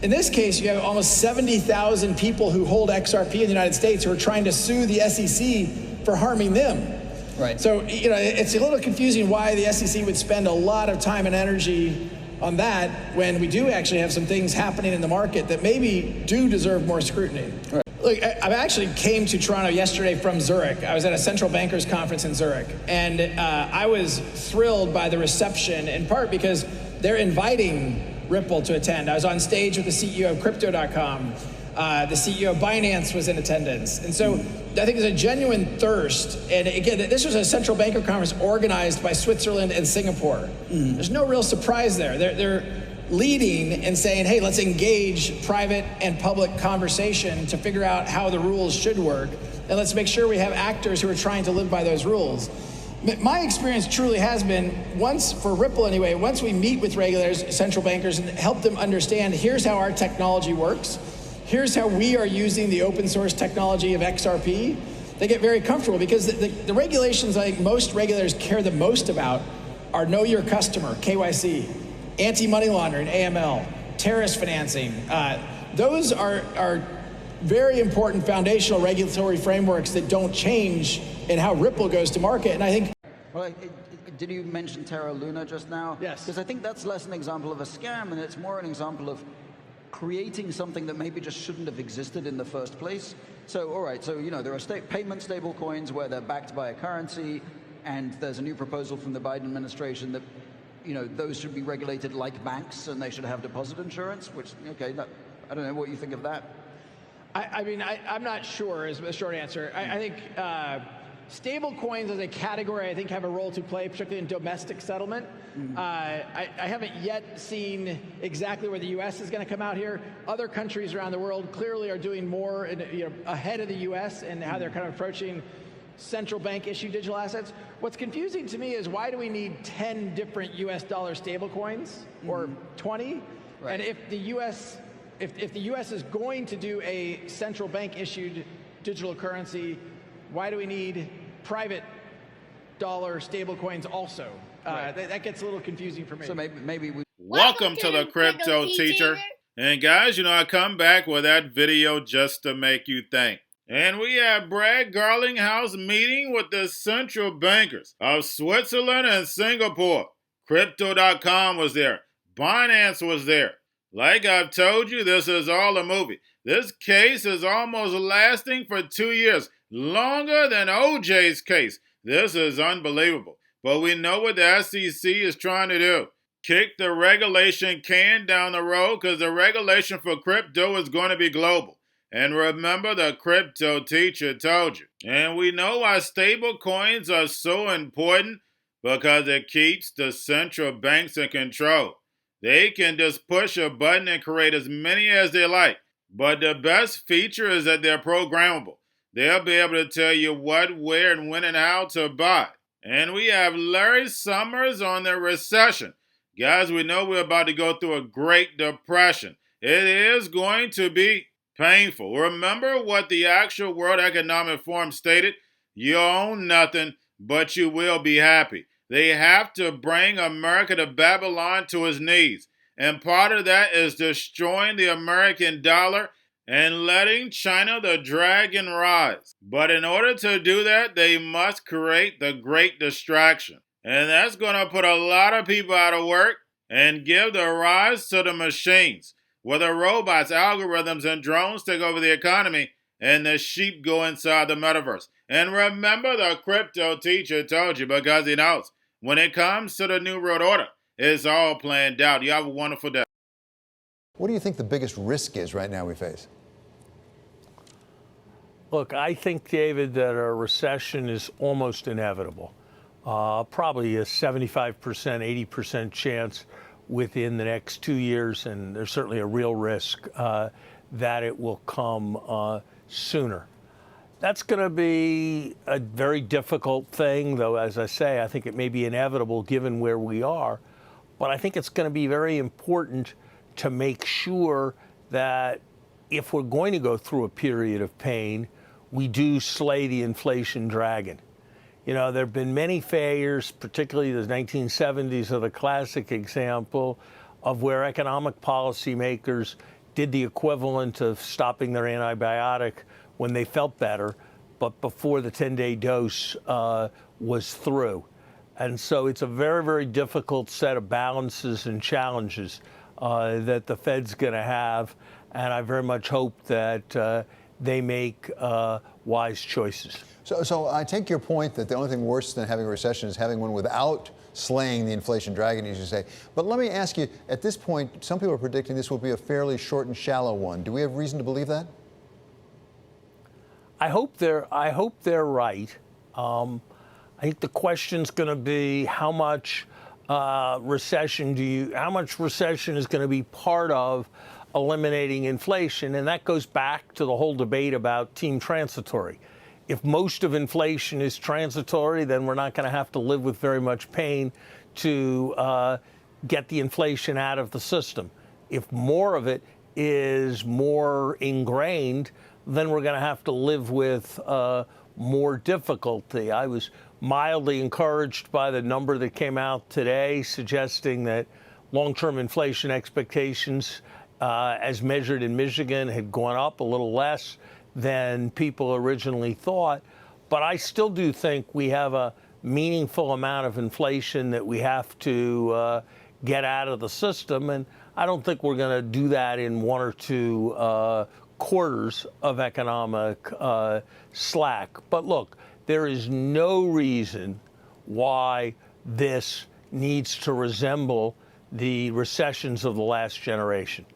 In this case, you have almost 70,000 people who hold XRP in the United States who are trying to sue the SEC for harming them. Right. So, it's a little confusing wwhy the SEC would spend a lot of time and energy on that when we do actually have some things happening in the market that maybe do deserve more scrutiny. Right. Look, I actually came to Toronto yesterday from Zurich. I was at a central bankers conference in Zurich, and I was thrilled by the reception, in part because they're inviting Ripple to attend. I was on stage with the CEO of Crypto.com. The CEO of Binance was in attendance. And so I think there's a genuine thirst. And again, this was a central banker conference organized by Switzerland and Singapore. There's no real surprise there. They're leading and saying, hey, let's engage private and public conversation to figure out how the rules should work. And let's make sure we have actors who are trying to live by those rules. My experience truly has been, for Ripple anyway, once we meet with regulators, central bankers, and help them understand, here's how our technology works. Here's how we are using the open source technology of XRP. They get very comfortable because the regulations I think most regulators care the most about are know your customer, KYC, anti-money laundering, AML, terrorist financing. Those are very important foundational regulatory frameworks that don't change in how Ripple goes to market. And I think... Well, did you mention Terra Luna just now? Yes. Because I think that's less an example of a scam and it's more an example of creating something that maybe just shouldn't have existed in the first place. So, all right, so, there are payment stable coins where they're backed by a currency, and there's a new proposal from the Biden administration that, those should be regulated like banks and they should have deposit insurance, which, okay, I don't know what you think of that. I'm not sure is the short answer. I think stable coins as a category, I think, have a role to play, particularly in domestic settlement. I haven't yet seen exactly where the U.S. is going to come out here. Other countries around the world clearly are doing more ahead of the U.S. and how they're kind of approaching central bank issued digital assets. What's confusing to me is why do we need 10 different U.S. dollar stable coins or 20? Right. And if the U.S. If the U.S. is going to do a central bank issued digital currency, why do we need private dollar stable coins also? Right. That gets a little confusing for me. So maybe we... Welcome to the Crypto Teacher. And guys, I come back with that video just to make you think. And we have Brad Garlinghouse meeting with the central bankers of Switzerland and Singapore. Crypto.com was there. Binance was there. Like I've told you, this is all a movie. This case is almost lasting for 2 years, longer than OJ's case. This is unbelievable. But we know what the SEC is trying to do. Kick the regulation can down the road because the regulation for crypto is going to be global. And remember, the Crypto Teacher told you. And we know why stable coins are so important because it keeps the central banks in control. They can just push a button and create as many as they like. But the best feature is that they're programmable. They'll be able to tell you what, where, and when and how to buy. And we have Larry Summers on the recession. Guys, we know we're about to go through a Great Depression. It is going to be painful. Remember what the actual World Economic Forum stated? You own nothing, but you will be happy. They have to bring America to Babylon to its knees. And part of that is destroying the American dollar and letting China the dragon rise. But in order to do that, they must create the Great Distraction. And that's going to put a lot of people out of work and give the rise to the machines, where the robots, algorithms, and drones take over the economy and the sheep go inside the metaverse. And remember, the Crypto Teacher told you because he knows. When it comes to the New World Order, it's all planned out. You have a wonderful day. What do you think the biggest risk is right now we face? Look, I think, David, that a recession is almost inevitable. Probably a 75%, 80% chance within the next 2 years, and there's certainly a real risk that it will come sooner. That's going to be a very difficult thing, though, as I say, I think it may be inevitable given where we are. But I think it's going to be very important to make sure that if we're going to go through a period of pain, we do slay the inflation dragon. There have been many failures, particularly the 1970s are the classic example of where economic policymakers did the equivalent of stopping their antibiotic when they felt better, but before the 10-day dose was through. And so it's a very, very difficult set of balances and challenges that the Fed's going to have. And I very much hope that they make wise choices. So I take your point that the only thing worse than having a recession is having one without slaying the inflation dragon, as you say. But let me ask you, at this point, some people are predicting this will be a fairly short and shallow one. Do we have reason to believe that? I hope they're right. I think the question's going to be how much recession is going to be part of eliminating inflation, and that goes back to the whole debate about team transitory. If most of inflation is transitory, then we're not going to have to live with very much pain to get the inflation out of the system. If more of it is more ingrained, then we're going to have to live with more difficulty. I was mildly encouraged by the number that came out today, suggesting that long-term inflation expectations, as measured in Michigan, had gone up a little less than people originally thought. But I still do think we have a meaningful amount of inflation that we have to get out of the system. And I don't think we're going to do that in 1 or 2 quarters of economic slack. But look, there is no reason why this needs to resemble the recessions of the last generation.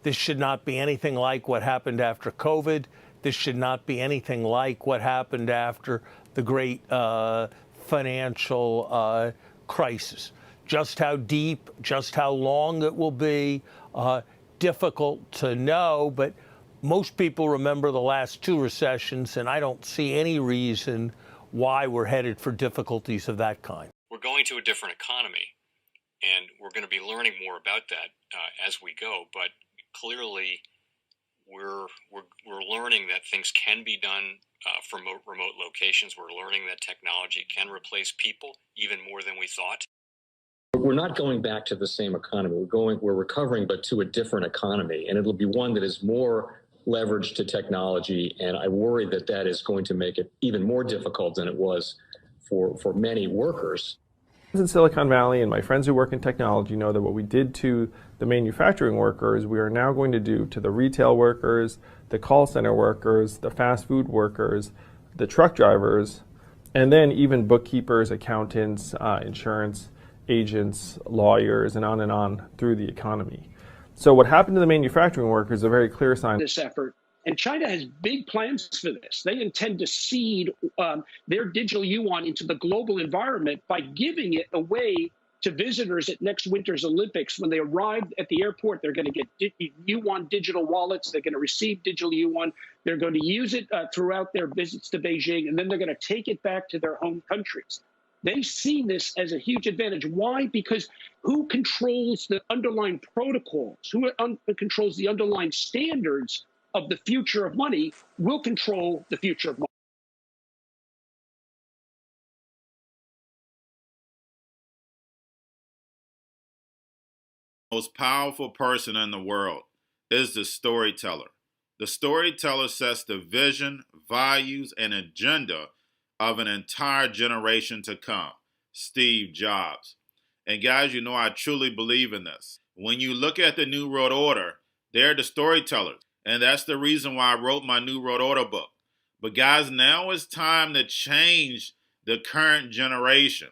This should not be anything like what happened after COVID. This should not be anything like what happened after the great financial crisis. Just how deep, just how long it will be, difficult to know, but most people remember the last 2 recessions, and I don't see any reason why we're headed for difficulties of that kind. We're going to a different economy, and we're going to be learning more about that as we go. But clearly, we're learning that things can be done from remote locations. We're learning that technology can replace people even more than we thought. We're not going back to the same economy. We're recovering, but to a different economy, and it'll be one that is more leveraged to technology. And I worry that that is going to make it even more difficult than it was for many workers. In Silicon Valley, and my friends who work in technology know that what we did to the manufacturing workers, we are now going to do to the retail workers, the call center workers, the fast food workers, the truck drivers, and then even bookkeepers, accountants, insurance agents, lawyers, and on through the economy. So what happened to the manufacturing workers is a very clear sign. This effort, and China has big plans for this. They intend to seed their digital yuan into the global environment by giving it away to visitors at next winter's Olympics. When they arrive at the airport, they're going to get yuan digital wallets. They're going to receive digital yuan. They're going to use it throughout their visits to Beijing, and then they're going to take it back to their home countries. They see this as a huge advantage. Why? Because who controls the underlying protocols, who controls the underlying standards of the future of money will control the future of money. Most powerful person in the world is the storyteller. The storyteller sets the vision, values, and agenda of an entire generation to come. Steve Jobs. And guys, you know I truly believe in this. When you look at the New World Order, they're the storytellers. And that's the reason why I wrote my New World Order book. But guys, now it's time to change the current generation.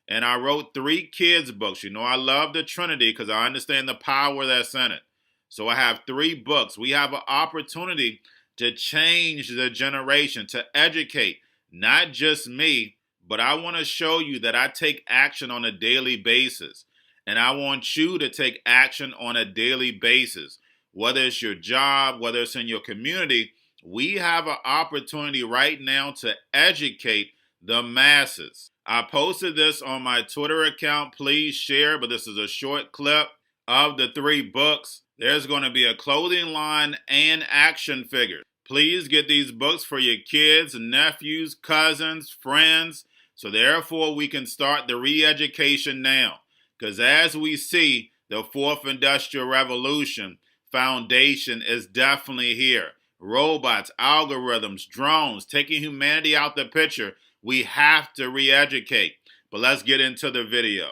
And I wrote 3 kids' books. You know I love the Trinity because I understand the power that's in it. So I have 3 books. We have an opportunity to change the generation, to educate, not just me, but I want to show you that I take action on a daily basis. And I want you to take action on a daily basis. Whether it's your job, whether it's in your community, we have an opportunity right now to educate the masses. I posted this on my Twitter account. Please share, but this is a short clip of the 3 books. There's going to be a clothing line and action figures. Please get these books for your kids, nephews, cousins, friends, so therefore we can start the re-education now. Because as we see the 4th Industrial Revolution, foundation is definitely here. Robots, algorithms, drones, taking humanity out the picture. We have to re-educate. But let's get into the video.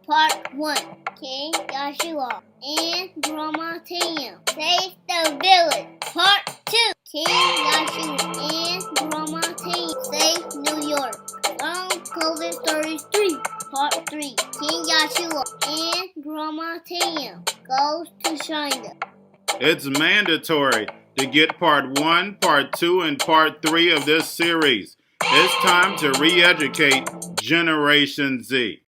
Part 1. King Joshua and Grandma Tam save the village. Part 2. King Joshua and Grandma Tam save New York from COVID-33. Part 3. King Joshua and Grandma Tam goes to China. It's mandatory to get part 1, part 2, and part 3 of this series. It's time to re-educate Generation Z.